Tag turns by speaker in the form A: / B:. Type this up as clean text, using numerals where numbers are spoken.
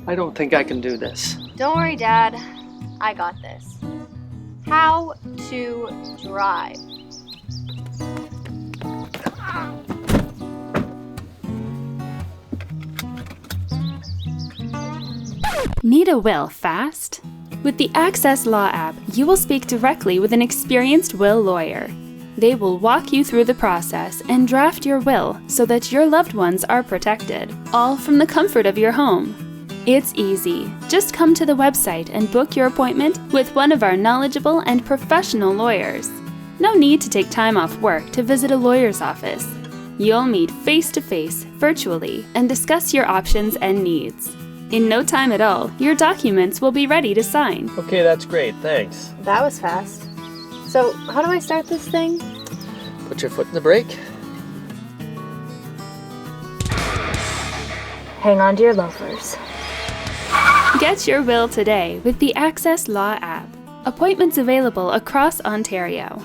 A: I don't think I can do this.
B: Don't worry, Dad. I got this. How to drive.
C: Need a will fast? With the Axess Law app, you will speak directly with an experienced will lawyer. They will walk you through the process and draft your will so that your loved ones are protected, all from the comfort of your home. It's easy. Just come to the website and book your appointment with one of our knowledgeable and professional lawyers. No need to take time off work to visit a lawyer's office. You'll meet face-to-face, virtually, and discuss your options and needs. In no time at all, your documents will be ready to sign.
A: Okay, that's great, thanks.
B: That was fast. So, how do I start this thing?
A: Put your foot in the brake.
B: Hang on to your loafers.
C: Get your will today with the Axess Law app. Appointments available across Ontario.